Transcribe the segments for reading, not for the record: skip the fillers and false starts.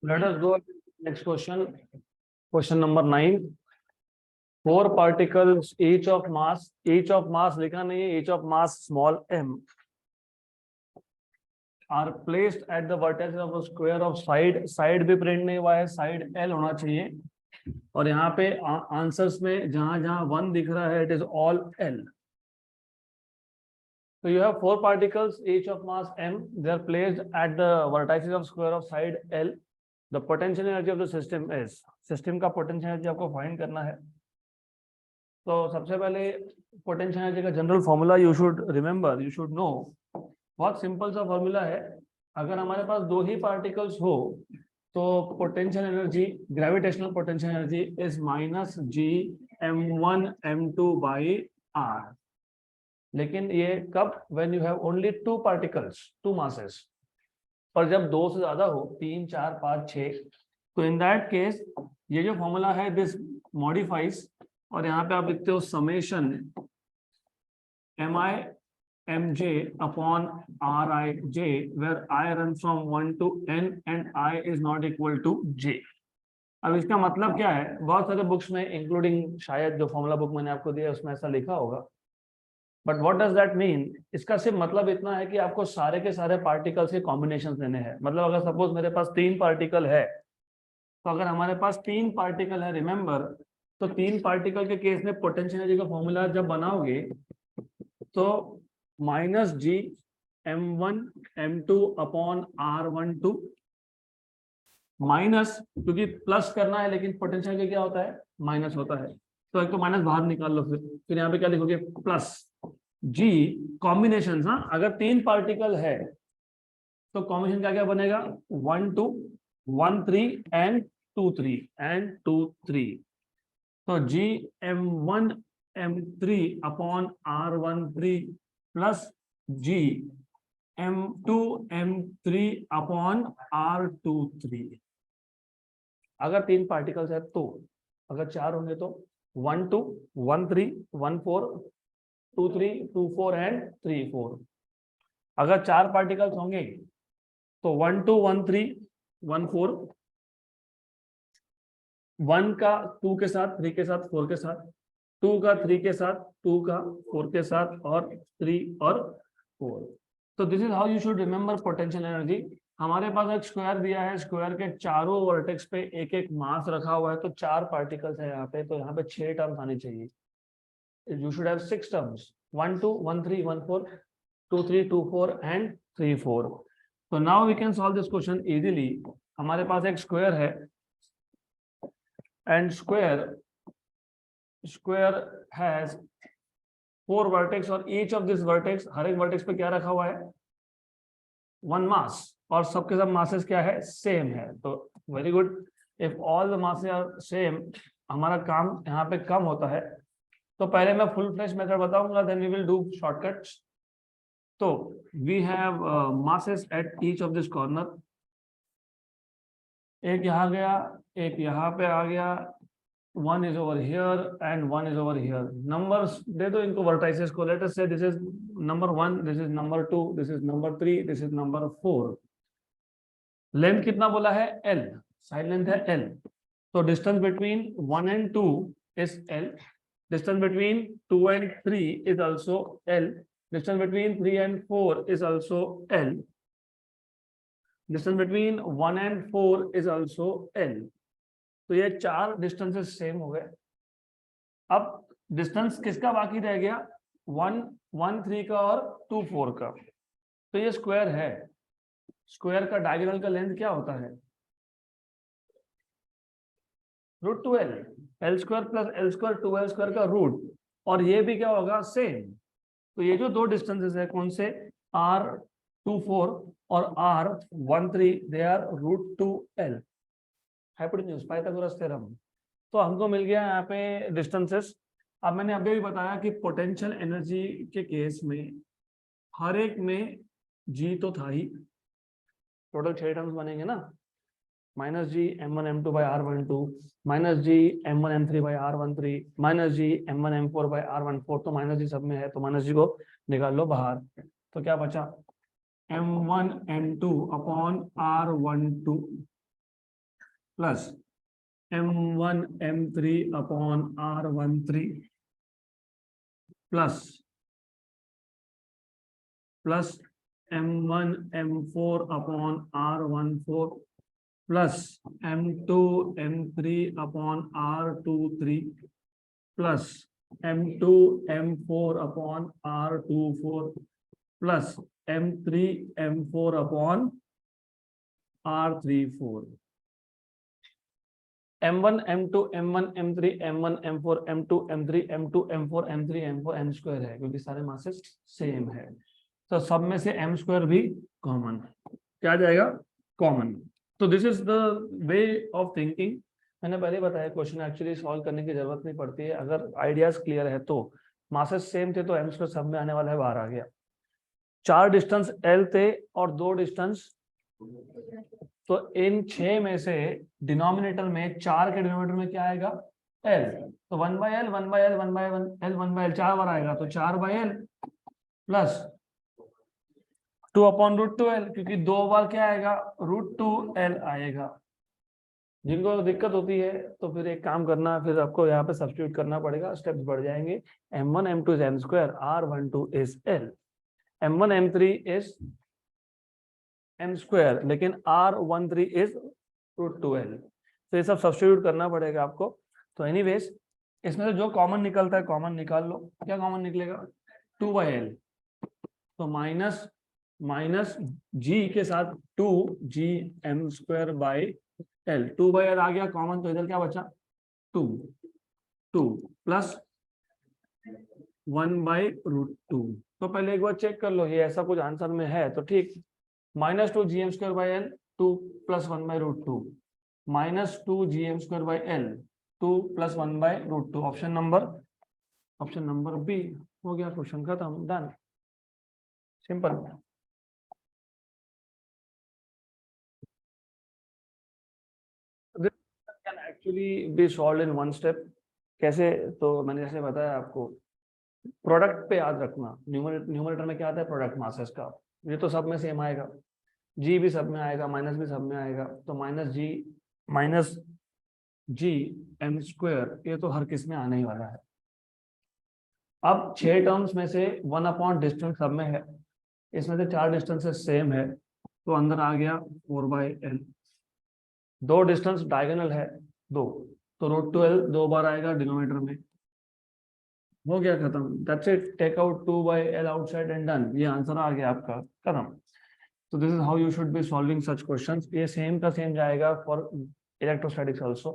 Let us go next question. Question number 9. Four particles each of mass लिखा नहीं है, each of mass small m are placed at the vertex of a square of side भी print नहीं हुआ है, side L होना चाहिए. और यहाँ पे आंसर्स में जहां जहां 1 दिख रहा है, it is all L. So you have four particles each of mass m. They are placed at the vertices of square of side L. The potential energy of the system is, system का potential energy आपको find करना है. तो सबसे पहले potential energy का general formula you should remember, you should know. बहुत simple सा फॉर्मूला है. अगर हमारे पास दो ही पार्टिकल्स हो तो potential energy, gravitational potential energy is minus G m1 m2 by r. लेकिन ये कब, when you have only two particles, two masses. पर जब दो से ज्यादा हो, 3 4 5 6, तो इन दैट केस ये जो फॉर्मूला है दिस मॉडिफाइज. और यहाँ पे आप लिखते हो summation mi mj upon rij, where i run from 1 to n and i is not equal to j. अब इसका मतलब क्या है, बहुत सारे बुक्स में इंक्लूडिंग शायद जो फॉर्मूला बुक मैंने आपको दिया उसमें ऐसा लिखा होगा. But what does that mean? इसका सिर्फ मतलब इतना है कि आपको सारे के सारे पार्टिकल्स के कॉम्बिनेशन लेने हैं. मतलब अगर सपोज मेरे पास 3 पार्टिकल है, तो अगर हमारे पास 3 पार्टिकल है, रिमेंबर, तो 3 पार्टिकल के केस में पोटेंशियल एनर्जी का फॉर्मूला जब बनाओगे तो minus G m1 m2 upon r12 minus, क्योंकि प्लस करना है लेकिन पोटेंशियल एनर्जी क्या होता है, माइनस होता है. तो एक तो माइनस बाहर निकाल लो, फिर यहाँ पे क्या लिखोगे, प्लस जी कॉम्बिनेशन. हाँ, अगर 3 पार्टिकल है तो कॉम्बिनेशन क्या क्या बनेगा, 1 2 1 3 एंड 2 3 एंड 2 3. तो G m1 m3 upon r13 plus G m2 m3 upon r23. अगर 3 पार्टिकल्स है तो, अगर 4 होंगे तो 1 2 1 3 1 4 2 3 2 4 एंड 3 4. अगर 4 पार्टिकल्स होंगे तो 1 2 1 3 1 4, 1 का 2 के साथ, 3 के साथ, 4 के साथ, 2 का 3 के साथ, 2 का 4 के साथ, और 3 और 4. तो this is how you should remember potential energy. हमारे पास एक स्क्वायर दिया है, स्क्वायर के चारों वर्टेक्स पे एक एक मास रखा हुआ है, तो 4 पार्टिकल्स है यहाँ पे, तो यहाँ पे 6 टर्म्स आनी चाहिए. You should have 6 terms, 1 2 1 3 1 4 2 3 2 4 and 3 4. So now we can solve this question easily. हमारे पास एक स्क्वायर है and square has 4 vertex, और each of this vertex, हर एक वर्टेक्स पे क्या रखा हुआ है, 1 मास, और सबके सब मासेस क्या है, सेम है. तो very good. If all the masses are same, हमारा काम यहाँ पे कम होता है. तो पहले मैं फुल फ्लैश मेथड बताऊंगा, then we will do shortcuts. तो we have masses at each of this corner. एक यहाँ गया, एक यहाँ पे आ गया, 1 is over here and 1 is over here. Numbers दे दो इनको, वर्टाइसेस को. लेट अस से this is number 1, this is number 2, this is number 3, this is number 4. Length कितना बोला है, L. साइड लेंथ है L. तो distance between 1 and 2 is L. Distance between 2 and 3 is also L. Distance between 3 and 4 is also L. Distance between 1 and 4 is also L. तो ये 4 distances same हो गए. अब डिस्टेंस किसका बाकी रह गया, 1 1 3 का और 2 4 का. तो ये स्क्वायर है. स्क्वायर का डायगोनल का लेंथ क्या होता है, √2L. L square plus L square 2L square का रूट, और ये भी क्या होगा, सेम. तो ये जो दो डिस्टेंसेस है, कौन से, R24 और R13, they are √2L. Hypotenuse, Pythagoras theorem. तो हमको मिल गया यहाँ पे डिस्टेंसेस. अब मैंने अभी भी बताया कि पोटेंशियल एनर्जी के केस में हर एक में जी तो था ही. टोटल 6 टर्म्स बनेंगे ना, minus G m1 m2 by r12, minus G m1 m3 by r13, minus G m1 m4 by r14. तो माइनस जी सब में है, तो माइनस जी को निकाल लो बाहर. तो क्या बचा, m1 m2 upon r12 plus m1 m3 upon r13 plus m1 m4 upon r14 plus m2 m3 upon r23 plus m2 m4 upon r24 plus m3 m4 upon r34 m1 m2 m1 m3 m1 m4 m2 m3 m2 m4 m3 m4 m square है क्योंकि सारे masses same है, तो सब में से m square भी common, क्या आ जाएगा कॉमन। तो this is the way of thinking. मैंने पहले बताया क्वेश्चन एक्चुअली सॉल्व करने की जरूरत नहीं पड़ती है, अगर आइडियाज क्लियर है तो। मासेस सेम थे तो m स्क्वायर सब में आने वाला है, बाहर आ गया। 4 डिस्टेंस l थे और 2 डिस्टेंस, तो इन 6 में से डिनोमिनेटर में 4 के डिनोमिनेटर में क्या आएगा l, तो 1/l 1/l 1/l 1/l 4 बार आएगा, तो 4/l प्लस 2/√2l, क्योंकि 2 बार क्या आएगा √2l आएगा। जिनको दिक्कत होती है तो फिर एक काम करना, फिर आपको यहाँ पे सब्स्टिट्यूट करना पड़ेगा, स्टेप्स बढ़ जाएंगे। m1 m2 is m square, r12 is l, m1 m3 is m square, लेकिन r13 इज √2l, तो ये सब सब्स्टिट्यूट करना पड़ेगा आपको। तो एनीवेज इसमें से जो कॉमन निकलता है कॉमन निकाल लो। क्या कॉमन निकलेगा 2/l, तो माइनस g के साथ 2g m square by l, 2/l आ गया कॉमन, तो इधर क्या बचा 2 प्लस 1/√2। तो पहले एक बार चेक कर लो ये ऐसा कुछ आंसर में है तो ठीक, -2g m square by l 2 plus 1/√2, -2g m square by l 2 plus 1/√2, option number B हो गया, क्वेश्चन खत्म, done, simple. Can actually be solved in one step. कैसे, तो मैंने जैसे बताया आपको, प्रोडक्ट पे याद रखना, न्यूमरेटर में क्या आता है प्रोडक्ट मासेस का, ये तो सब में सेम आएगा, जी भी सब में आएगा, माइनस भी सब में आएगा, तो माइनस जी एम स्क्वायर, ये तो हर किस में आने ही वाला है। अब 6 टर्म्स में से 1 डिस्टेंस सब में है, इसमें से 4 डिस्टेंसेस सेम है, तो अंदर आ गया 4/l, 2 डिस्टेंस डायगोनल है 2, तो √2l 2 बार आएगा डिनोमिनेटर में, हो गया खत्म, that's it, take out 2/l outside and done, ये आंसर आ गया आपका, खत्म। तो this is how you should be solving such questions. ये सेम का सेम जाएगा फॉर इलेक्ट्रोस्टैटिक्स आल्सो,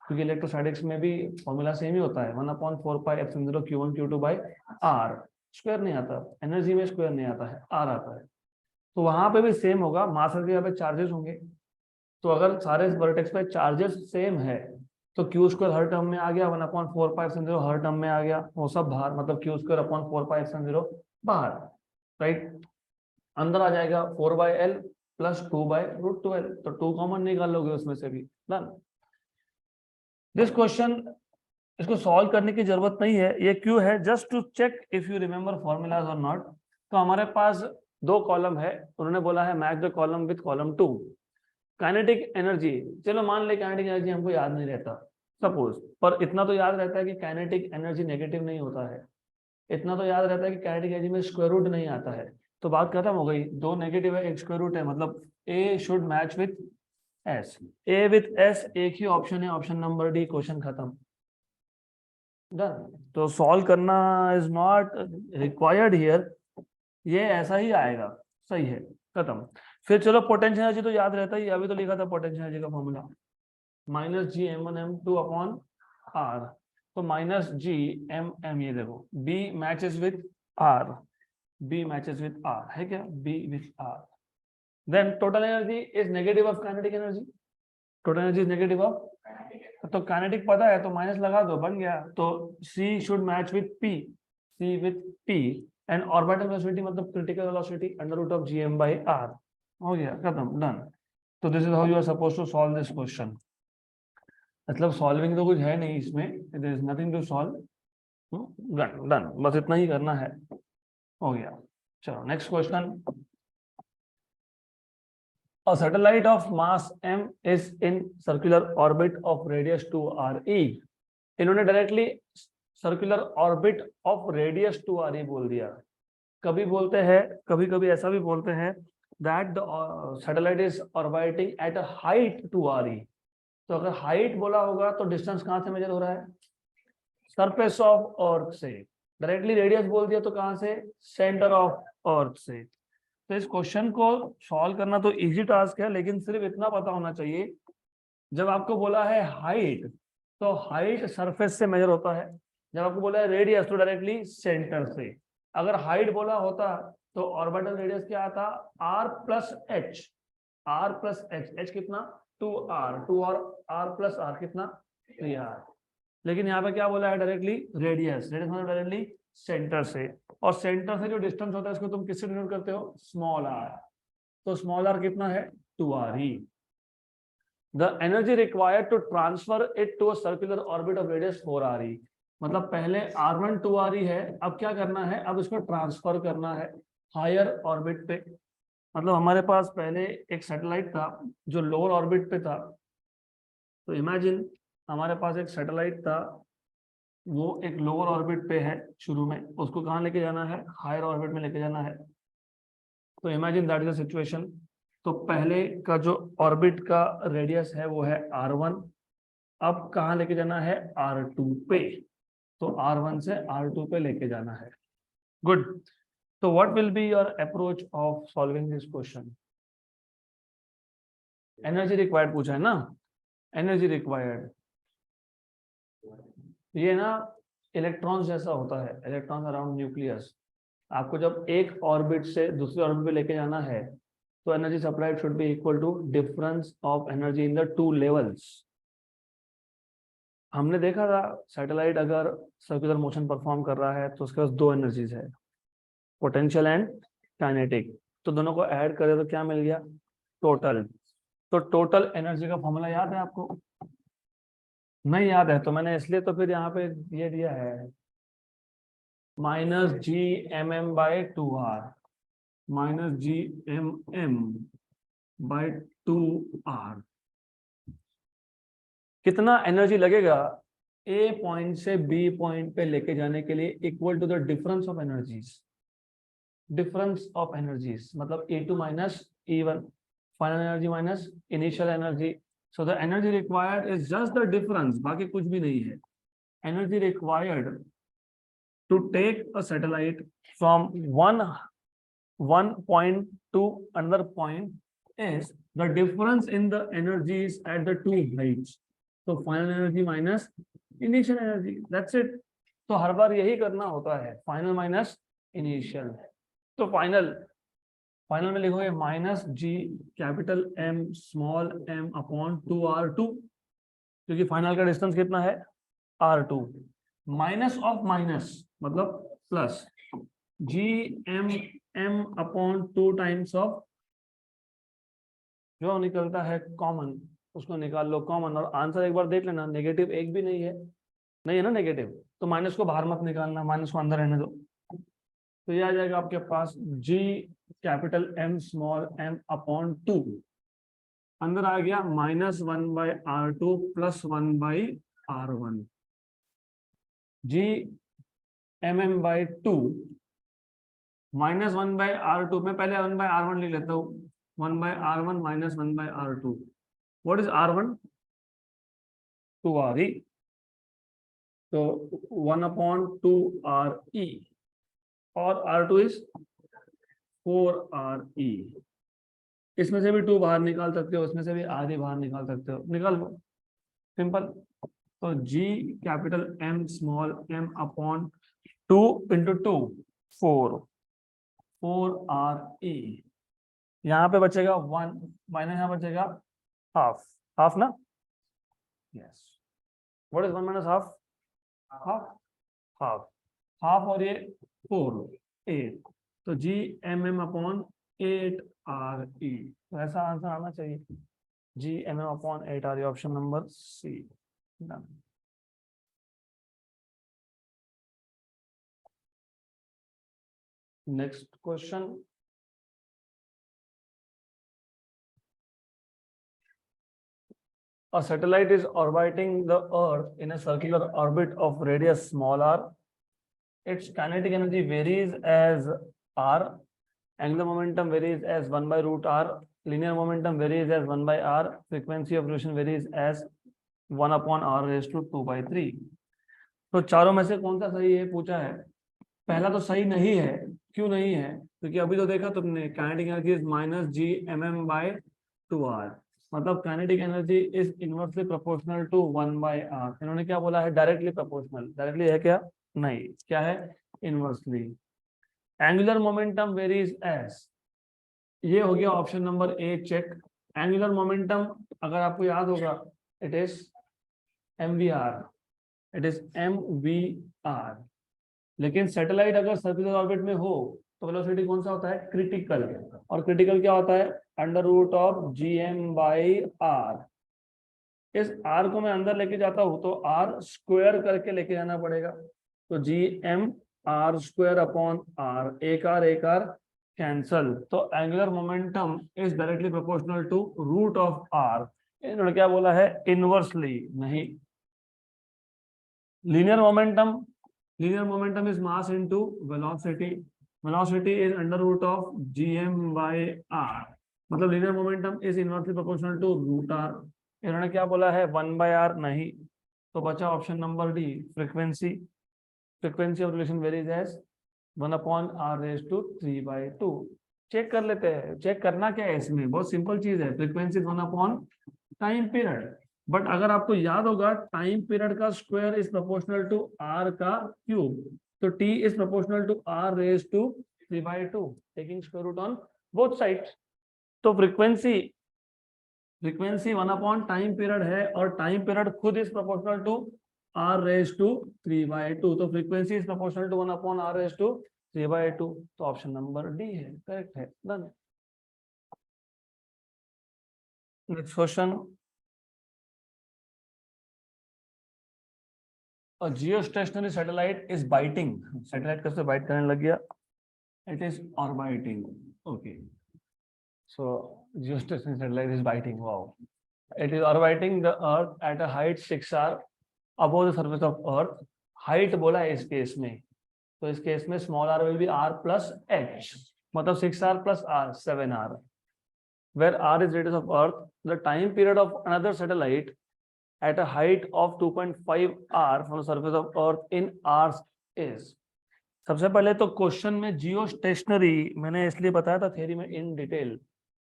क्योंकि इलेक्ट्रोस्टैटिक्स में भी फॉर्मूला सेम ही होता है, 1/4πε0 q1 q2 by r, square नहीं आता, एनर्जी में स्क्वायर नहीं आता है, r आता है। तो वहां पे भी सेम होगा, मास के यहाँ पे चार्जेस होंगे, तो अगर सारे वर्टेक्स पे चार्जेस सेम है तो क्यू स्क्वायर हर टर्म में आ गया, 1/4πε0 हर टर्म में आ गया, वो सब बाहर, मतलब क्यू स्क्वायर अपॉन 4πε0 बाहर, राइट। अंदर आ जाएगा 4/l प्लस 2/√2l, तो 2 कॉमन निकाल लोगे उसमें से भी, डन। दिस क्वेश्चन, इसको सॉल्व करने की जरूरत नहीं है, ये क्यों है, just to check if you remember formulas और नॉट। तो हमारे पास 2 कॉलम है, उन्होंने बोला है match the column with column 2। Kinetic energy, चलो मान ले काइनेटिक एनर्जी हमको याद नहीं रहता सपोज, पर इतना तो याद रहता है कि काइनेटिक एनर्जी नेगेटिव नहीं होता है, इतना तो याद रहता है कि काइनेटिक एनर्जी में स्क्वायर रूट नहीं आता है, तो बात खत्म हो गई। 2 नेगेटिव है, एक स्क्वायर रूट है, मतलब A should match with S, A with S एक ही ऑप्शन है, ऑप्शन नंबर डी, क्वेश्चन खत्म, डन। तो सॉल्व करना इज नॉट रिक्वायर्ड हियर, ये ऐसा ही आएगा, सही है, खत्म। फिर चलो पोटेंशियल एनर्जी तो याद रहता ही, अभी तो लिखा था पोटेंशियल एनर्जी का formula, -g m1 m2 upon r, तो -g m, ये देखो b matches with r, b matches with r है क्या, b with r, then total energy is negative of kinetic energy, total energy is negative of, तो kinetic पता है तो minus लगा दो, बन गया, तो c should match with p, c with p, and orbital velocity मतलब क्रिटिकल वेलोसिटी √gm/r, हो गया खत्म, डन। तो this is how you are supposed to solve this question, मतलब सॉल्विंग तो कुछ है नहीं इसमें, there is nothing to solve, done done, बस इतना ही करना है, हो गया। चलो next question, A satellite of mass m is in circular orbit of radius 2re. इन्होंने directly circular orbit of radius 2re बोल दिया। कभी बोलते हैं, कभी कभी ऐसा भी बोलते हैं that the satellite is orbiting at a height 2re। तो अगर हाइट बोला होगा तो डिस्टेंस कहां से मेजर हो रहा है? सरफेस ऑफ अर्थ से। डायरेक्टली रेडियस बोल दिया तो कहां से? सेंटर ऑफ अर्थ से। तो इस क्वेश्चन को सॉल्व करना तो इजी टास्क है, लेकिन सिर्फ इतना पता होना चाहिए, जब आपको बोला है हाइट तो हाइट सरफेस से मेजर होता है, जब आपको बोला है रेडियस तो डायरेक्टली सेंटर से। अगर हाइट बोला होता तो ऑर्बिटल रेडियस क्या आता? r plus H. r plus H, H कितना? 2r, 2 और r प्लस r कितना? 3r। लेकिन यहाँ पे क्या बोला है? डायरेक्टली रेडियस, रेडियस मतलब डायरेक्टली सेंटर से। और सेंटर से जो डिस्टेंस होता है उसको तुम किससे डिनोट करते हो? Small R. तो स्मॉल आर कितना है? 2r ही। The energy required to transfer it to a circular orbit of radius 4re। मतलब पहले r1 2re है, अब क्या करना है? अब इसको ट्रांसफर करना है हायर ऑर्बिट पे। मतलब हमारे पास पहले एक सैटेलाइट था जो लोअर ऑर्बिट पे था। तो इमेजिन हमारे पास एक सैटेलाइट था, वो एक लोअर ऑर्बिट पे है शुरू में, उसको कहाँ लेके जाना है? हायर ऑर्बिट में लेके जाना है। तो imagine that is the situation. तो पहले का जो ऑर्बिट का रेडियस है वो है r1, अब कहाँ लेके जाना है? r2 पे। तो r1 से r2 पे लेके जाना है। गुड। तो what will be your approach of solving this question? Energy required पूछा है ना, एनर्जी रिक्वायर्ड। ये ना इलेक्ट्रॉन्स जैसा होता है, इलेक्ट्रॉन्स अराउंड न्यूक्लियस। आपको जब एक ऑर्बिट से दूसरे ऑर्बिट पे लेके जाना है तो energy supplied should be equal to difference of energy in the two levels. हमने देखा था सैटेलाइट अगर सर्कुलर मोशन परफॉर्म कर रहा है तो उसके पास दो एनर्जीज है, पोटेंशियल एंड काइनेटिक। तो दोनों को ऐड करें तो क्या मिल गया? टोटल। तो टोटल एनर्जी का फॉर्मूला याद है आपको? नहीं याद है तो मैंने इसलिए तो फिर यहाँ पे ये दिया है, minus G M M by 2r, minus G M M by 2r। कितना एनर्जी लगेगा ए पॉइंट से बी पॉइंट पे लेके जाने के लिए? Equal to the difference of energies. Difference of energies मतलब E2 minus E1, final energy minus initial energy. So the energy required is just the difference, बाकी कुछ भी नहीं है। Energy required to take a satellite from one point to another point is the difference in the energies at the two heights. So final energy minus initial energy, that's it. तो हर बार यही करना होता है, फाइनल माइनस इनिशियल। तो final में लिखोगे minus G capital M small M upon 2r2, क्योंकि final का डिस्टेंस कितना है? r2। माइनस ऑफ माइनस मतलब plus, G M M upon 2 times of जो निकलता है कॉमन, उसको निकाल लो कॉमन। और आंसर एक बार देख लेना, नेगेटिव एक भी नहीं है, नहीं है ना नेगेटिव, तो माइनस को बाहर मत निकालना, माइनस को अंदर रहने दो। तो ये आ जाएगा आपके पास G capital M small M upon 2, अंदर आ गया -1/r2 + 1/r1। Ji M M by 2 -1/r2 में पहले 1/r1 लिख लेता हूँ, 1/r1 - 1/r2। What is r1? 2re। तो 1/2re और r2 इज 4re। इसमें से भी 2 बाहर निकाल सकते हो, इसमें से भी आधे बाहर निकाल सकते हो, निकाल लो, सिंपल। तो G capital M small M upon 2 × 2 4re। यहाँ पे बचेगा 1 माइनस यहाँ बचेगा हाफ, हाफ ना? Yes. What is 1 - half? Half, half, half और ये 4 8। तो G M M upon 8re। तो ऐसा आंसर आना चाहिए, G M M upon 8re, option number C. Next question. A satellite is orbiting the Earth in a circular orbit of radius small r. Its kinetic energy varies as r. Angular momentum varies as 1 by root r. Linear momentum varies as 1 by r. Frequency of revolution varies as 1 upon r raised to 2 by 3. तो चारों में से कौन सा सही है पूछा है। पहला तो सही नहीं है। क्यों नहीं है? क्योंकि अभी तो देखा तुमने kinetic energy is minus G M M by 2r, मतलब kinetic energy is inversely proportional to 1 by r। इन्होंने क्या बोला है? Directly proportional. डायरेक्टली है क्या? नहीं। क्या है? Inversely. Angular momentum varies as, ये हो गया option number A check. Angular momentum अगर आपको याद होगा it is mvr, it is mvr। लेकिन सैटेलाइट अगर सर्कुलर ऑर्बिट में हो तो वेलोसिटी कौन सा होता है? क्रिटिकल। और क्रिटिकल क्या होता है? Under root of G M by R. इस आर को मैं अंदर लेके जाता हूं तो आर स्क्वायर करके लेके जाना पड़ेगा, तो G M R square upon R, एक आर कैंसल। तो angular momentum is directly proportional to root of R. इन्होंने क्या बोला है? इनवर्सली नहीं। Linear momentum is mass into velocity. Velocity is under root of gm by r, मतलब linear momentum is inversely proportional to root r। इन्होंने क्या बोला है? 1 बाय r नहीं। तो बचा option number D, frequency. Frequency of relation varies as 1 upon r raise to 3 by 2। Check कर लेते हैं। चेक करना क्या है इसमें? बहुत सिंपल चीज है। Frequency 1 upon time period. But अगर आपको याद होगा टाइम पीरियड का square is proportional to R का क्यूब, तो T is proportional to R raise to 3 by 2, taking square root on both sides. तो फ्रीक्वेंसी 1 अपॉन टाइम पीरियड है और टाइम पीरियड खुद is proportional to R raise to 3 by 2, तो frequency is proportional to 1 upon R raise to 3 by 2। तो option number D है, correct है। Done. Next question. A geostationary satellite is biting. Satellite कैसे bite करने लग गया? It is orbiting. Okay. So geostationary satellite is biting. Wow. It is orbiting the Earth at a height 6r above the surface of Earth. Height बोला है इस case में, तो इस केस में small r will be r plus h, मतलब 6r plus r 7r. Where r is radius of Earth, the time period of another satellite at a height of 2.5 r from the surface of Earth in hours is। सबसे पहले तो question में जियो stationery मैंने इसलिए बताया था theory में in detail.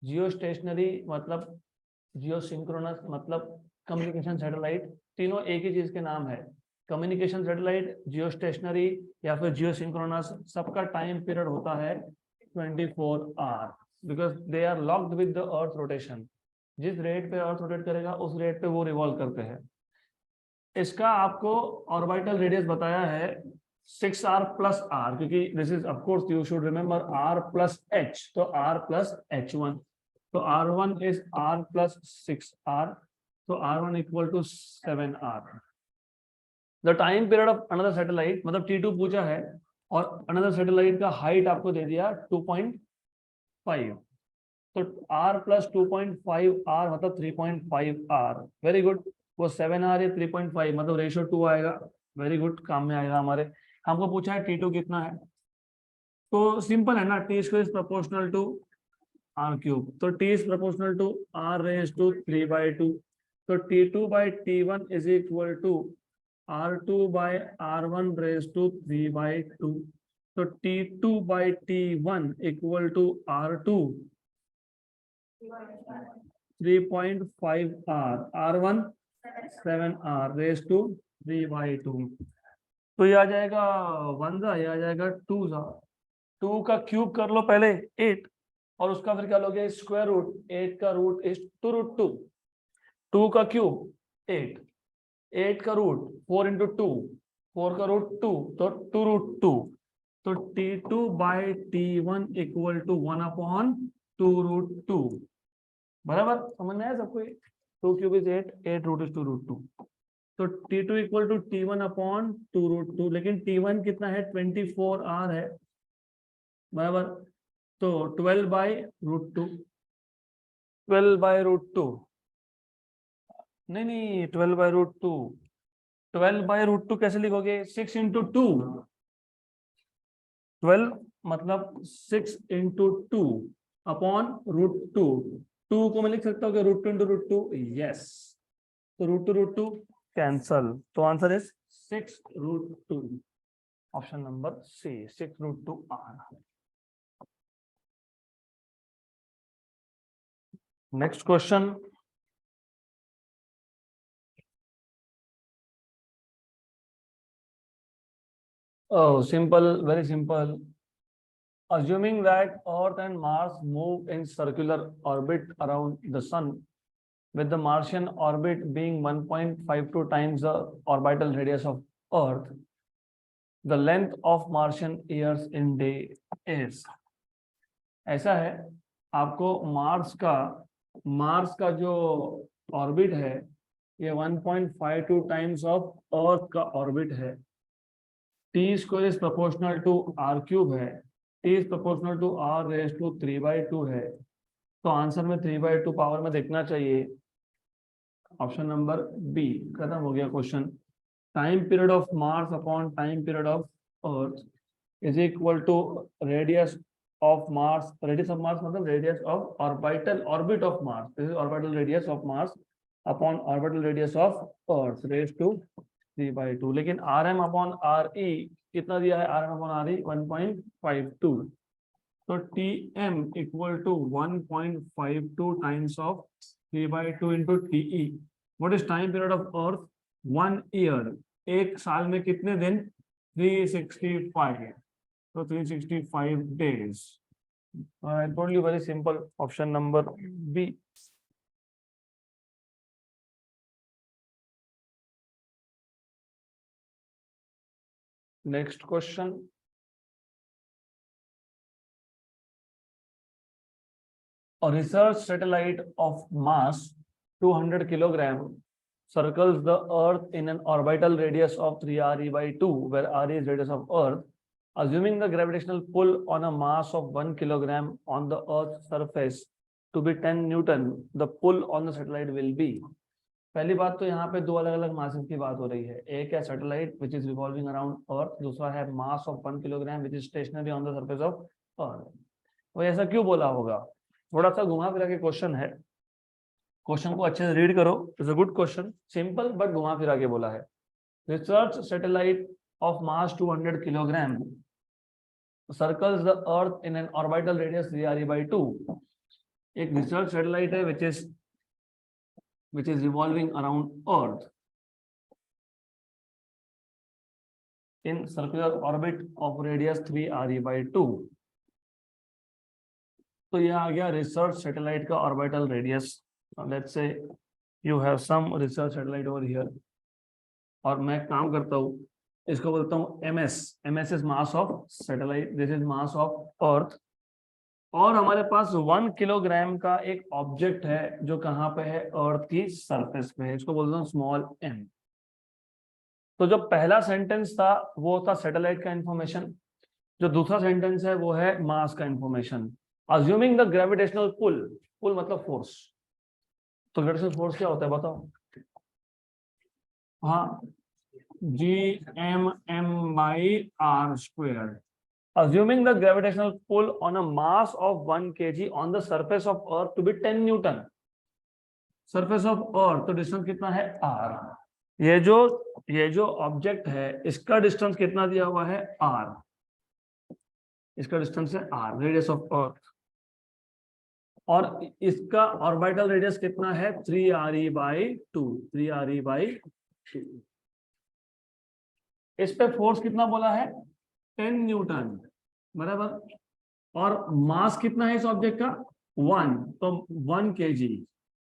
Jio stationery मतलब जियो सिंक्रोनस मतलब कम्युनिकेशन सैटेलाइट, तीनों एक ही चीज के नाम है। कम्युनिकेशन सैटेलाइट, जियो स्टेशनरी या फिर जियो सिंक्रोनस, सबका टाइम पीरियड होता है 24 hour, because they are locked with the earth rotation. जिस रेट पे अर्थ रोटेट करेगा उस रेट पे वो रिवॉल्व करते हैं। इसका आपको ऑर्बिटल रेडियस बताया है 6r plus r, क्योंकि this is of course you should remember r plus h, तो r plus h1, तो r1 is r plus 6r, तो r1 equal to 7r। The time period of another satellite, मतलब T2 पूछा है और another satellite का height आपको दे दिया 2.5, तो r प्लस 2.5r मतलब 3.5r। Very good. वो 7r है 3.5 मतलब रेशियो 2 आएगा। वेरी गुड, काम में आएगा हमारे। हमको पूछा है T2 कितना है, तो सिंपल है ना, T square is proportional to r cube, तो T is proportional to r raise to 3 by 2, तो T2 by T1 is equal to R2 by R1 raise to 3 by 2, तो T2 by T1 equal to R2 3.5r, R1 7r raise to 3 by 2, तो ये आ जाएगा 1 सा, ये आ जाएगा 2 सा। 2 का क्यूब कर लो पहले 8, और उसका फिर क्या लोगे? Square root. 8 का रूट इज 2 रूट 2, 2 का क्यूब 8, 8 का रूट 4 इंटू 2, 4 का रूट 2, तो 2 रूट 2, तो T2 by T1 equal to 1 upon 2 root 2। बराबर समझ में आया सबको? 2 cube is 8, 8 root is 2 root 2, तो T2 equal to T1 upon 2 root 2, लेकिन T1 कितना है? 24r है, बराबर, तो 12 बाई रूट 2, 12 बाई रूट 2, नहीं नहीं, 12/√2। 12/√2 कैसे लिखोगे? 6 इंटू 2। 12 मतलब 6 इंटू 2 अपॉन √2। 2 को मैं लिख सकता हूँ कि √2 इंटू √2। यस, तो √2 कैंसल, तो answer is 6√2। Option number C, 6√2 R. Next question. Oh, simple, very simple. Assuming that Earth and Mars move in circular orbit around the Sun, with the Martian orbit being 1.52 times the orbital radius of Earth, the length of Martian years in day is. ऐसा है, आपको Mars का जो orbit है ये 1.52 times of earth का orbit है। T square is proportional to R cube है, T is proportional to R raise to 3/2 है, तो आंसर में 3/2 पावर में देखना चाहिए। ऑप्शन नंबर बी, खत्म हो गया question. Time period of Mars upon time period of earth is equal to radius of Mars, radius of Mars मतलब radius of orbital orbit of Mars, this is orbital radius of Mars upon orbital radius of earth raise to 3/2। लेकिन R M upon R E कितना दिया है? R M upon R E 1.52, तो T M equal to 1.52 times of 3/2 into T E. What is time period of earth? 1 year. एक साल में कितने दिन? 365, तो 365 days। I told you very simple, option number B। Next question। A research satellite of mass 200 kilogram circles the Earth in an orbital radius of 3re/2, where r is radius of Earth. Assuming the gravitational pull on a mass of 1 kilogram on the Earth's surface to be 10 Newton, the pull on the satellite will be। पहली बात तो यहाँ पे दो अलग अलग masses की बात हो रही है। एक है satellite which is revolving around earth, दूसरा है mass of 1 kilogram which is stationary on the surface of earth. वो ऐसा क्यों बोला होगा? थोड़ा सा घुमा फिरा के क्वेश्चन है, क्वेश्चन को अच्छे से रीड करो। It's a good question, simple but घुमा फिरा के बोला है। Research satellite of mass 200 kilogram circles the earth in an orbital radius 3re/2। एक रिसर्च सैटेलाइट है which is revolving around Earth in circular orbit of radius 3re/2। तो यह आ गया रिसर्च सैटेलाइट का orbital radius. Let's say you have some research satellite over here, और मैं काम करता हूँ, इसको बोलता हूँ MS. MS is mass of satellite, this is mass of earth, और हमारे पास 1 किलोग्राम का एक ऑब्जेक्ट है जो कहाँ पे है? अर्थ की सरफेस पे है, इसको बोलता हूँ स्मॉल एम। तो जो पहला सेंटेंस था वो था सैटेलाइट का इंफॉर्मेशन, जो दूसरा सेंटेंस है वो है मास का information. Assuming the gravitational pull, pull मतलब फोर्स, तो ग्रेविटेशनल फोर्स क्या होता है बताओ? हाँ, Gm/m/r²। Assuming the gravitational pull on a mass of 1 kg on the surface of Earth to be 10 Newton, surface of Earth, तो distance कितना है? r। ये जो ऑब्जेक्ट है इसका डिस्टेंस कितना दिया हुआ है? r। इसका डिस्टेंस है r, रेडियस ऑफ अर्थ, और इसका ऑर्बिटल रेडियस कितना है? 3re/2, 3re/2। इस पे फोर्स कितना बोला है? 10 न्यूटन, बराबर। और मास कितना है इस ऑब्जेक्ट का? 1, तो 1 kg।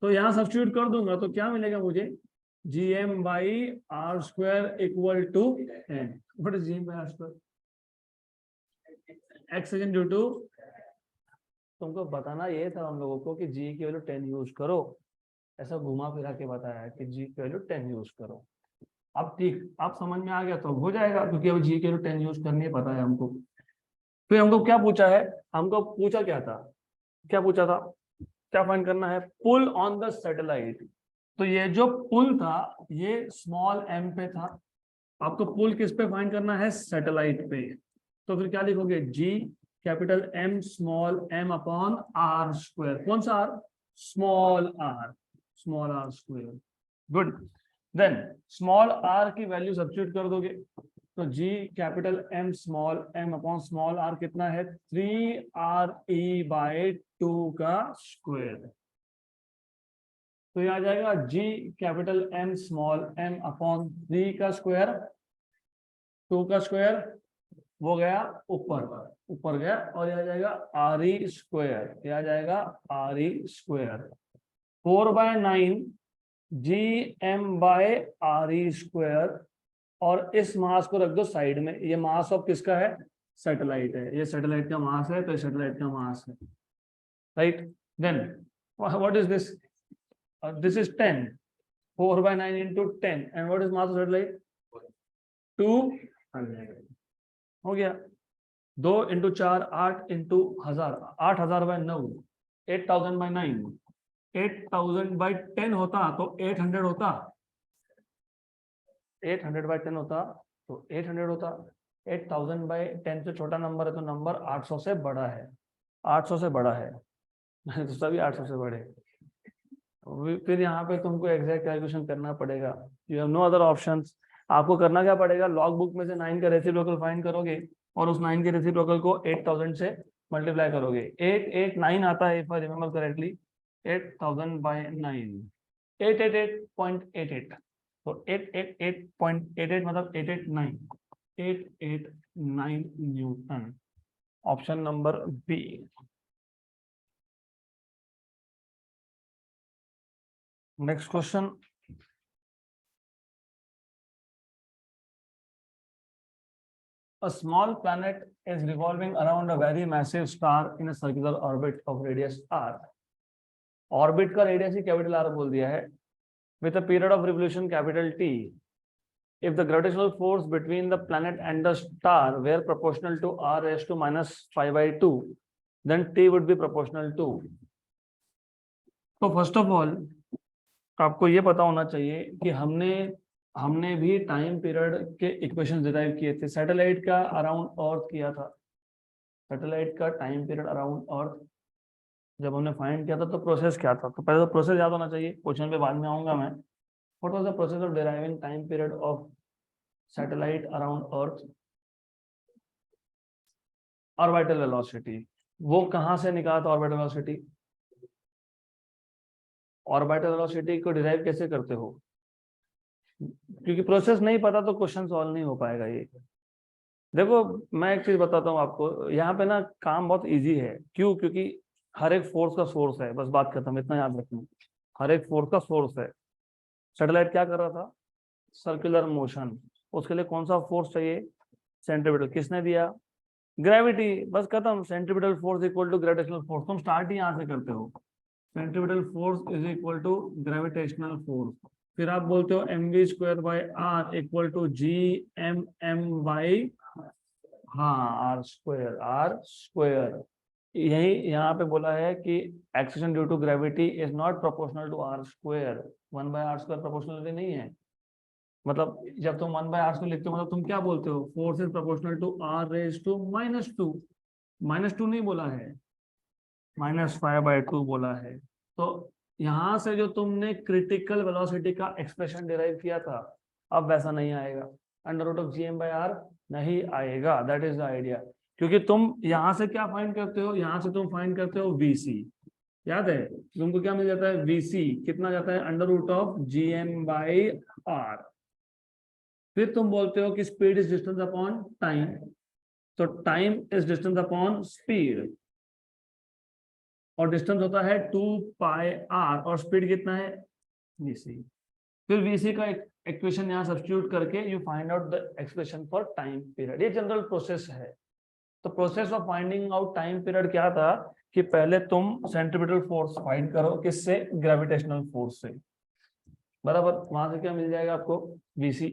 तो यहां सब्स्टिट्यूट कर दूंगा तो क्या मिलेगा मुझे? Gm/r² equal to what is Gm/r²? x second due to, तुमको बताना ये था हम लोगों को कि g की वैल्यू 10 यूज करो, ऐसा घुमा फिरा के बताया है कि g की वैल्यू 10 यूज करो। अब ठीक, आप समझ में आ गया तो हो जाएगा, क्योंकि अब g की वैल्यू 10 यूज करनी है, पता है हमको। फिर हमको क्या पूछा है? हमको पूछा क्या था? क्या पूछा था? क्या फाइंड करना है? Pull on the satellite. तो ये जो पुल था ये स्मॉल m पे था, आपको पुल किस पे फाइंड करना है, सैटेलाइट पे। तो फिर क्या लिखोगे, g capital M small m upon r square. कौन सा r, small r square. Good. Then small r की वैल्यू सब्स्टिट्यूट कर दोगे, तो g capital M small m upon small r कितना है, 3re/2 का स्क्वायर। तो ये आ जाएगा g capital M small m upon 3 का स्क्वायर, 2 का स्क्वायर, वो गया ऊपर गया, और यह आ जाएगा re स्क्वायर, यह आ जाएगा re स्क्वायर। 4/9 gm/re स्क्वायर, और इस मास को रख दो साइड में, ये मास ऑफ किसका है, सैटेलाइट है, ये सैटेलाइट का मास है, तो ये सैटेलाइट का मास है, right. Then what is this, this is 10, 4/9 into 10, and what is mass of satellite, 200। हो गया, 2 into 4 8 into 1000, 8000/9, 8000/9, 8000/10 होता तो 800 होता, 800/10 होता तो 800 होता। 8000/10 से छोटा नंबर है तो नंबर 800 से बड़ा है, 800 से बड़ा है तो सभी 800 से बड़े। फिर यहाँ पे तुमको एग्जैक्ट कैलकुलेशन करना पड़ेगा, you have no other options. आपको करना क्या पड़ेगा, लॉग बुक में से 9 का रेसिप्रोकल फाइंड करोगे, और उस 9 के रेसिप्रोकल को 8000 से मल्टीप्लाई करोगे। 889 आता है, इफ आई रिमेम्बर करेक्टली, 8000/9, 888.88, तो 888.88 मतलब 889 newton. Option number B. Next question. A small planet is revolving around a very massive star in a circular orbit of radius r. Orbit का radius ही capital R बोल दिया है, with a period of revolution capital T. If the gravitational force between the planet and the star were proportional to r raised to -5/2, then T would be proportional to. तो first of all आपको ये पता होना चाहिए कि हमने भी time period के इक्वेशन डिराइव किए थे। सैटेलाइट का अराउंड अर्थ किया था, सैटेलाइट का टाइम पीरियड अराउंड अर्थ जब हमने फाइंड किया था तो प्रोसेस क्या था, तो पहले तो प्रोसेस याद होना चाहिए, क्वेश्चन पे बाद में आऊंगा मैं। What was the process of deriving time period of satellite around earth, orbital velocity. वो कहाँ से निकाला था ऑर्बिटल वेलोसिटी, ऑर्बिटल वेलोसिटी को डिराइव कैसे करते हो, क्योंकि प्रोसेस नहीं पता तो क्वेश्चन सॉल्व नहीं हो पाएगा। ये देखो मैं एक चीज बताता हूँ आपको, यहाँ पे ना काम बहुत इजी है। क्यों, क्योंकि हर एक फोर्स का सोर्स है, बस बात खत्म, इतना याद रखना, हर एक फोर्स का सोर्स है। सैटेलाइट क्या कर रहा था, सर्कुलर मोशन, उसके लिए कौन सा फोर्स चाहिए, सेंट्रीपिटल, किसने दिया, ग्रेविटी, बस खत्म। Centripetal force equal to gravitational force, तुम स्टार्ट ही यहाँ से करते हो, centripetal force is equal to gravitational force. फिर आप बोलते हो mv²/r इक्वल टू gmm/, हाँ r स्क्वायर। यही यहाँ पे बोला है कि acceleration due to gravity is not proportional to r square, 1/r² proportionally नहीं है। मतलब जब तुम 1/r² लिखते हो मतलब तुम क्या बोलते हो, force is proportional to r raise to -2, -2 नहीं बोला है, -5/2 बोला है। तो यहां से जो तुमने क्रिटिकल वेलोसिटी का एक्सप्रेशन डिराइव किया था, अब वैसा नहीं आएगा, √gm/r नहीं आएगा। That is the idea. क्योंकि तुम यहां से क्या फाइंड करते हो, यहां से तुम फाइंड करते हो vc, याद है तुमको क्या मिल जाता है, vc कितना जाता है, √gm/r। फिर तुम बोलते हो कि speed is distance upon time, तो time is distance upon speed, और डिस्टेंस होता है 2πr, और स्पीड कितना है, vc। फिर vc का इक्वेशन यहाँ सब्स्टिट्यूट करके you find out the expression for time period. ये जनरल प्रोसेस है। तो process of finding out time period क्या था कि पहले तुम सेंट्रीपिटल फोर्स फाइंड करो, किससे, ग्रेविटेशनल फोर्स से, बराबर। वहां से क्या मिल जाएगा आपको, vc।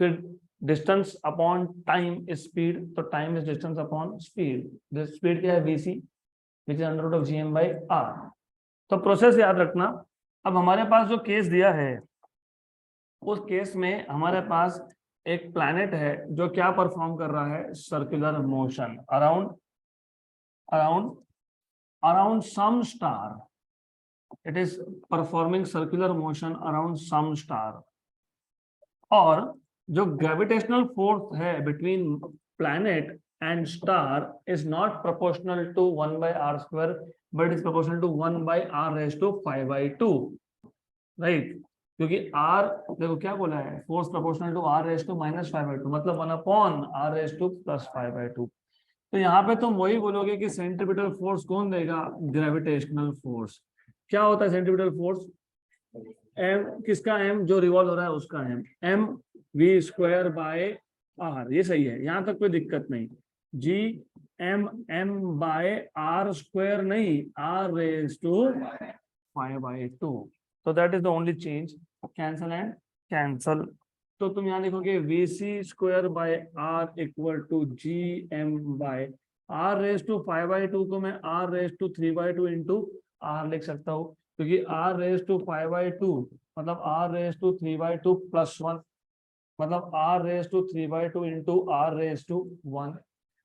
फिर distance upon time is speed, तो time is distance upon speed, speed क्या है, vc, which is √gm/r। तो प्रोसेस याद रखना, अब हमारे पास जो केस दिया है उस केस में हमारे पास एक प्लैनेट है जो क्या परफॉर्म कर रहा है, circular motion around around around some star. It is performing circular motion around some star. और जो ग्रेविटेशनल फोर्स है between planet and star is not proportional to 1/r² but is proportional to 1/r⁵/2, right. क्योंकि r, देखो क्या बोला है, force proportional to r⁻⁵/2 मतलब 1/r⁻⁵/2. तो यहाँ पे तुम वही बोलोगे कि सेंट्रीपिटल फोर्स कौन देगा, ग्रेविटेशनल फोर्स. क्या होता है सेंट्रीपिटल फोर्स, एम किसका, एम जो रिवॉल्व हो रहा है उसका एम v²/r. ये सही है, यहाँ तक कोई दिक्कत नहीं. जी m/r² नहीं, r⁵5/2. तो that is the only change. Cancel and cancel. तो तुम यहाँ लिखोगे vc²/r = gm/r⁵5/2 को मैं r⁵3/2 इंटू r लिख सकता हूँ, क्योंकि r⁵5/2 मतलब r⁵3/2 + 1 मतलब r⁵3/2 इंटू r⁴1.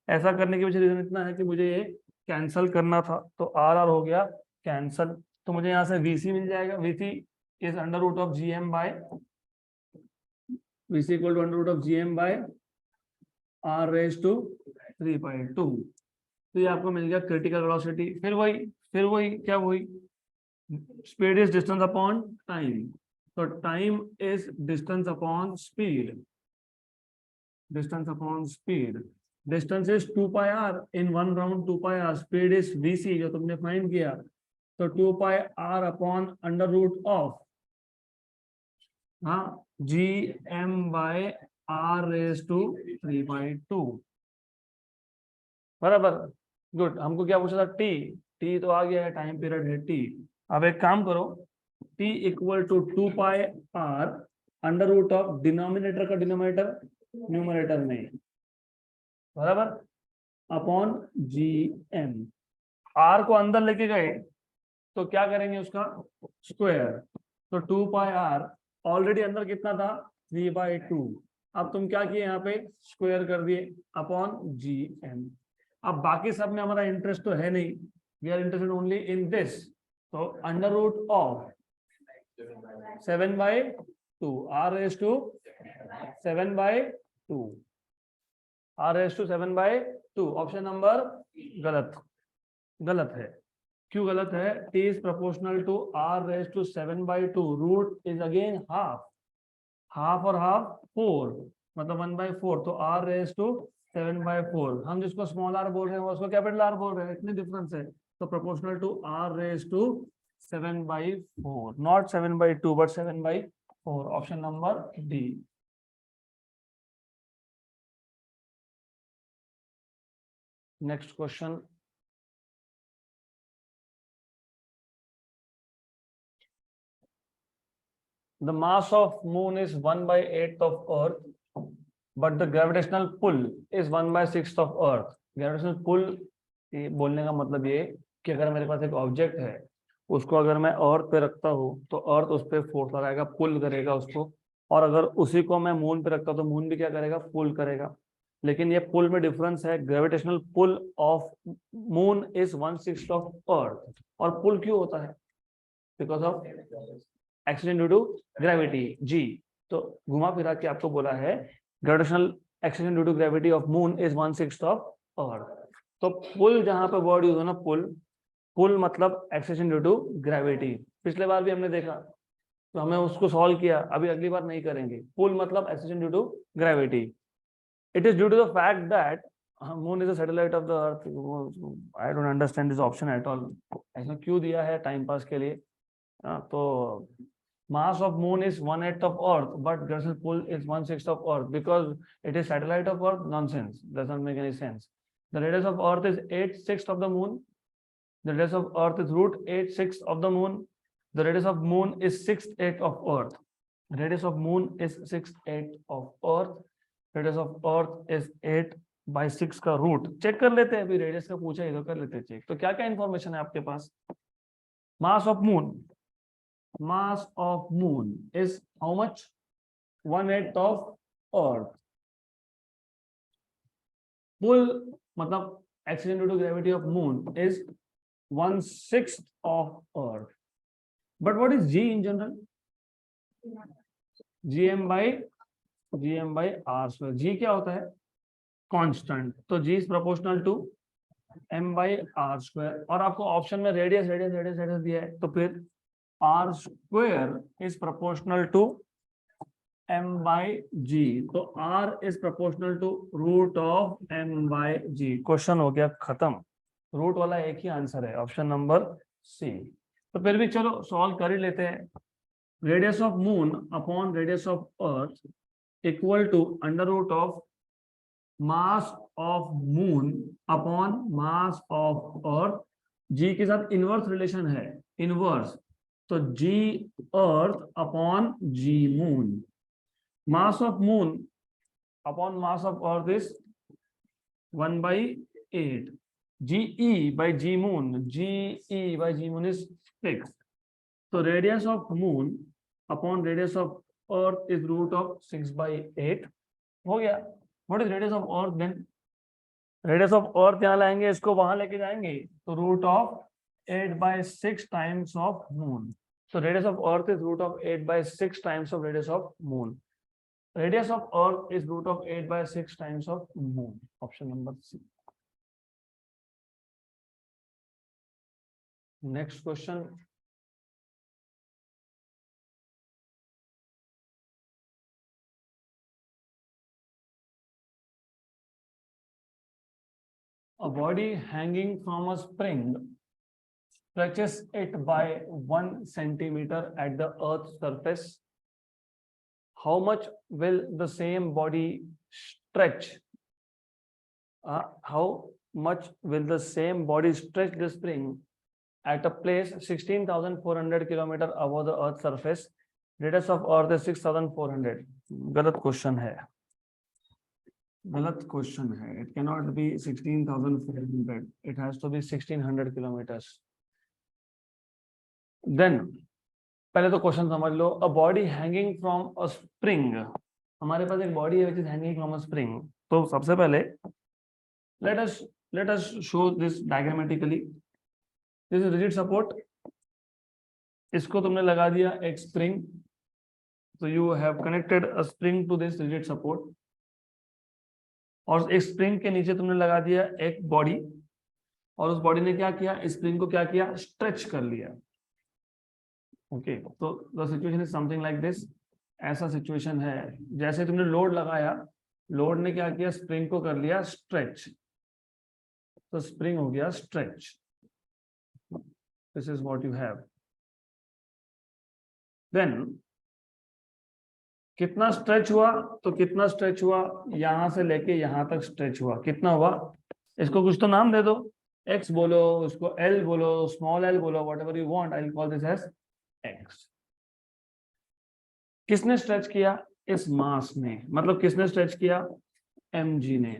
ऐसा करने के पीछे रीजन इतना है कि मुझे ये कैंसल करना था, तो r हो गया कैंसल. तो मुझे यहाँ से vc मिल जाएगा. vc is √of gm/r⁵3/2. तो ये आपको मिल गया क्रिटिकल वेलोसिटी. फिर वही क्या हुई, speed is distance upon time. तो time is distance upon speed. Distance upon speed. Distance is 2πr. In one round 2πr. Speed is vc जो तुमने फाइंड किया. तो 2πr अपॉन √of gm/r⁵3/2 बराबर. गुड. हमको क्या पूछा था, टी तो आ गया है, टाइम पीरियड है टी. अब एक काम करो, t = 2πr √of डिनोमिनेटर का डिनोमिनेटर न्यूमरेटर में बराबर अपॉन gm. r को अंदर लेके गए तो क्या करेंगे, उसका स्क्वायर. तो 2πr ऑलरेडी अंदर कितना था, 3/2. अब तुम क्या किए, यहाँ पे स्क्वायर कर दिए अपॉन gm. अब बाकी सब में हमारा इंटरेस्ट तो है नहीं, we are interested only in this. तो √of 7/2 r⁵7/2 r⁵7/2. Option number गलत है. क्यों गलत है, t is proportional to r⁵7/2. Root is again half और हाफ 4 मतलब 1/4. तो r⁵7/4. हम जिसको स्मॉल r बोल रहे हैं उसको कैपिटल R बोल रहे हैं, इतनी डिफरेंस है. तो proportional to r⁵7/4, not 7/2 but 7/4. Option number D. Next question. The mass of moon is 1/8 of Earth, but the gravitational pull is 1/6 of Earth. Gravitational pull ये बोलने का मतलब ये कि अगर मेरे पास एक ऑब्जेक्ट है, उसको अगर मैं अर्थ पे रखता हूँ तो अर्थ उस पर फोर्स लगाएगा, पुल करेगा उसको. और अगर उसी को मैं मून पे रखता हूँ तो मून भी क्या करेगा, पुल करेगा. लेकिन ये पुल में डिफरेंस है. Gravitational pull of moon is 1/6 of earth. और पुल क्यों होता है, because of accident due to gravity G. तो घुमा फिरा के आपको बोला है gravitational accident due to gravity of moon is 1/6 of earth. तो पुल जहां पे वर्ड यूज हो ना, पुल मतलब एक्सीडेंट ड्यू टू ग्रेविटी. पिछले बार भी हमने देखा तो हमें उसको सॉल्व किया, अभी अगली बार नहीं करेंगे. पुल मतलब accident due to gravity. It is due to the fact that moon is a satellite of the earth. I don't understand this option at all. ऐसा क्यों दिया है, टाइम पास के लिए. तो mass of moon is 1/8 of earth but gravitational pull is 1/6 of earth because it is satellite of earth. Nonsense, doesn't make any sense. The radius of earth is 8/6 of the moon. The radius of earth is √8/6 of the moon. The radius of moon is 6/8 of earth. Radius of moon is 6/8 of earth. Radius of earth is 8/6 का root. Check कर लेते हैं, अभी radius का पूछा है तो कर लेते हैं चेक. तो क्या क्या इंफॉर्मेशन है आपके पास. Mass of moon mass of moon is how much? 1/8 of earth. Pull मतलब acceleration due to gravity of moon is 1/6 of earth. But what is g in general? gm by r square. g क्या होता है? Constant. तो g is proportional to m by r square. और आपको option में radius दिया है, तो फिर r square is proportional to m by g. तो r is proportional to root of m by g. Question हो गया खत्म. रूट वाला एक ही आंसर है, ऑप्शन नंबर सी. तो फिर भी चलो सॉल्व कर ही लेते हैं. Radius of moon upon radius of earth equal to under root of mass of moon upon mass of earth. G के साथ इनवर्स रिलेशन है, इनवर्स. तो G earth upon G moon. Mass of moon upon mass of earth is 1/8. GE by G moon, GE by G moon is 6. So radius of moon upon radius of earth is root of 6/8. हो गया. What is radius of earth then? Radius of earth यहाँ लाएंगे, इसको वहां लेके जाएंगे, तो root of 8/6 times of moon. So radius of earth is root of 8/6 times of radius of moon. Radius of earth is root of 8/6 times of moon. Option number C. Next question. A body hanging from a spring stretches it by 1 centimeter at the Earth's surface. How much will the same body stretch? How much will the same body stretch the spring at a place 16,400 kilometer above the Earth's surface? Radius of Earth is 6,400. गलत question है, गलत question है. It cannot be 16,400. It has to be 1,600 kilometers. Then पहले तो question समझ लो. A body hanging from a spring. हमारे पास एक body है which is hanging from a spring. तो सबसे पहले let us show this diagrammatically. This is rigid support. इसको तुमने लगा दिया एक spring. So you have connected a spring to this rigid support. और एक स्प्रिंग के नीचे तुमने लगा दिया एक बॉडी, और उस बॉडी ने क्या किया? स्प्रिंग को क्या किया? स्ट्रेच कर लिया. ओके, तो the situation is something like this. ऐसा सिचुएशन है जैसे तुमने लोड लगाया, लोड ने क्या किया? स्प्रिंग को कर लिया स्ट्रेच. तो स्प्रिंग हो गया stretch. This is what you have. Then कितना स्ट्रेच हुआ? तो कितना स्ट्रेच हुआ? यहां से लेके यहां तक स्ट्रेच हुआ. कितना हुआ? इसको कुछ तो नाम दे दो. एक्स बोलो, इसको एल बोलो, स्मॉल एल बोलो, whatever you want. I will call this as X. किसने स्ट्रेच किया? इस मास ने. मतलब किसने स्ट्रेच किया? mg ने.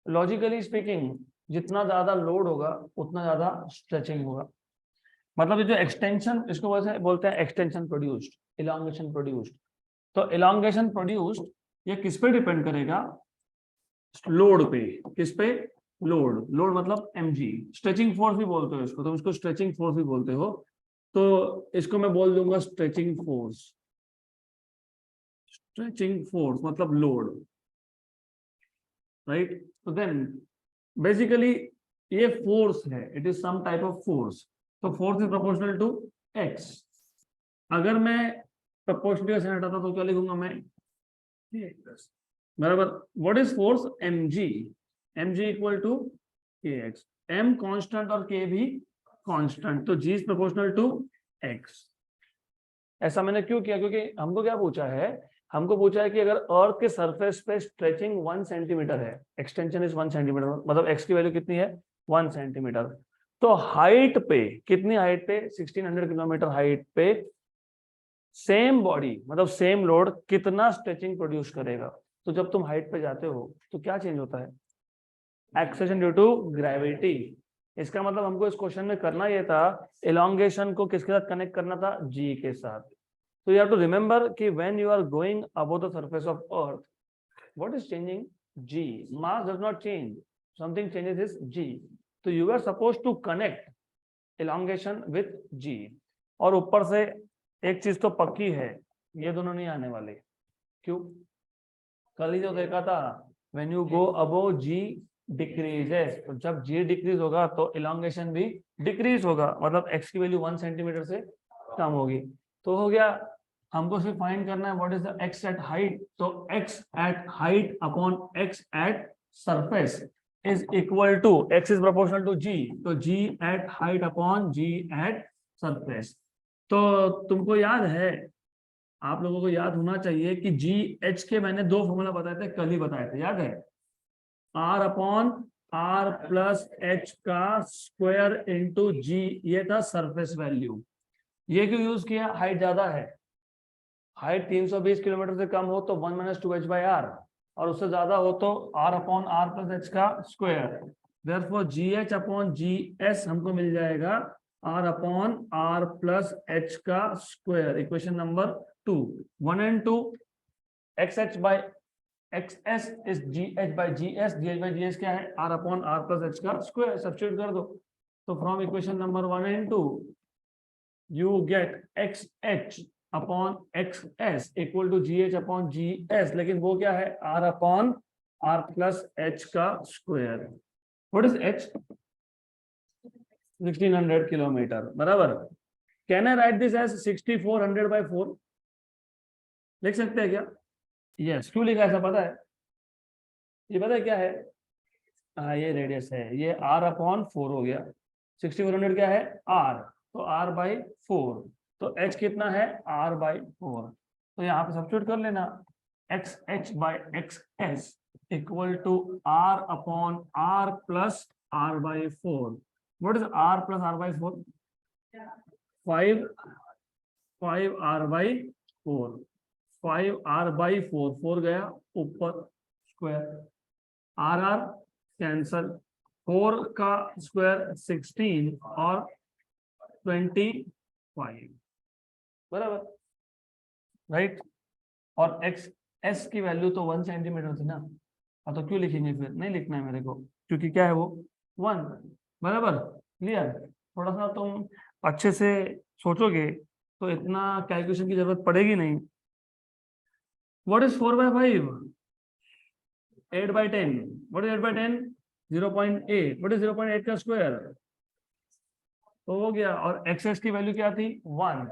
लॉजिकली स्पीकिंग जितना ज्यादा लोड होगा उतना ज्यादा स्ट्रेचिंग होगा. मतलब ये जो एक्सटेंशन, इसको वैसे बोलते हैं एक्सटेंशन प्रोड्यूस्ड, इलांगेशन प्रोड्यूस्ड. तो इलांगेशन प्रोड्यूस्ड ये किस पे डिपेंड करेगा? लोड पे. किस पे? लोड. लोड मतलब mg. स्ट्रेचिंग फोर्स भी बोलते हो इसको, तुम इसको स्ट्रेचिंग फोर्स भी बोलते हो. तो इसको मैं बोल दूंगा स्ट्रेचिंग फोर्स. स्ट्रेचिंग फोर्स मतलब लोड, राइट. तो देन बेसिकली ये फोर्स है, it is some type of force. तो force is proportional to X. अगर मैं प्रोपोर्शनल से हटाता तो क्या लिखूंगा मैं? बराबर. What is force? mg. mg equal to kx. m constant और k भी कांस्टेंट. तो g is proportional to x. ऐसा मैंने क्यों किया? क्योंकि हमको क्या पूछा है? हमको पूछा है कि अगर अर्थ के सरफेस पे स्ट्रेचिंग 1 सेंटीमीटर है, एक्सटेंशन इज 1 सेंटीमीटर, मतलब x की वैल्यू कितनी है? 1 सेंटीमीटर. तो हाइट पे, कितनी हाइट पे? 1600 किलोमीटर हाइट पे सेम बॉडी मतलब सेम लोड कितना स्ट्रेचिंग प्रोड्यूस करेगा? तो जब तुम हाइट पे जाते हो तो क्या चेंज होता है? Acceleration due to gravity. इसका मतलब हमको इस क्वेश्चन में करना ये था, एलोंगेशन को किसके साथ कनेक्ट करना था, जी के साथ। तो यू हैव टू रिमेंबर कि when you are going above the surface of earth, what is changing, G. Mass does not change, something changes is G. तो you are suppose to connect elongation with G. और ऊपर से एक चीज तो पक्की है, ये दोनों नहीं आने वाले। क्यों? कल ही जो देखा था, when you go above G decreases, तो जब जी डिक्रीज होगा तो इलांगेशन भी डिक्रीज होगा, मतलब एक्स की वैल्यू 1 सेंटीमीटर से कम होगी। तो हो गया, हमको सिर्फ फाइंड करना है what is the X at height. तो X at height upon X at surface is equal to, X is proportional to G, तो G at height upon G at surface. तो तुमको याद है, आप लोगों को याद होना चाहिए कि जी एच के मैंने दो फॉर्मूला बताए थे, कल ही बताए थे, याद है? R upon R plus H का स्क्वायर इंटू जी, ये था सरफेस वैल्यू। ये क्यों यूज किया? हाइट ज्यादा है, हाइट 320 किलोमीटर से कम हो तो 1 माइनस 2h बाई आर, और उससे ज्यादा हो तो R upon R plus H का square. Therefore G H upon G S हमको मिल जाएगा R upon R plus H का square. Equation number 2, 1 and 2, X H by X S is G H by G S, G H by G S क्या है? R upon R plus H का square. Substitute कर दो, तो from equation number 1 and 2 you get x H upon X S equal to G H upon G S, लेकिन वो क्या है? R upon R plus H का square. What is H? 1600 kilometre, बराबर। Can I write this as 6400 by 4? लिख सकते हैं क्या? यस। क्यों लिखा ऐसा पता है? ये पता है क्या है? हाँ, ये रेडियस है, ये आर अपॉन 4 हो गया। 6400 क्या है? आर, तो आर बाई 4, तो एच कितना है? R by 4। तो यहाँ पे सब्स्टिट्यूट कर लेना, X H by X S equal to R upon R plus R by 4। What is R plus R by 4? 5 R by 4, 5 R by 4, 4 गया ऊपर, स्क्वायर, आर आर कैंसल, 4 का स्क्वायर 16 और 25, बराबर, राइट। और एक्स एस की value तो 1 centimetre थी ना, हाँ, तो क्यों लिखेंगे फिर? नहीं लिखना है मेरे को, क्योंकि क्या है वो? 1, बराबर। क्लियर? थोड़ा सा तुम अच्छे से सोचोगे तो इतना कैलकुलेशन की जरूरत पड़ेगी नहीं। What is 4 by 5? 8 by 10। What is 8 by 10? 0.8। What is 0.8 का स्क्वायर? तो हो गया। और एक्सेस की वैल्यू क्या थी? 1,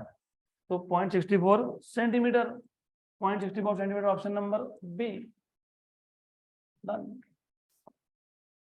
तो 0.64 centimetre. 0.64 centimetre, option number B. Done.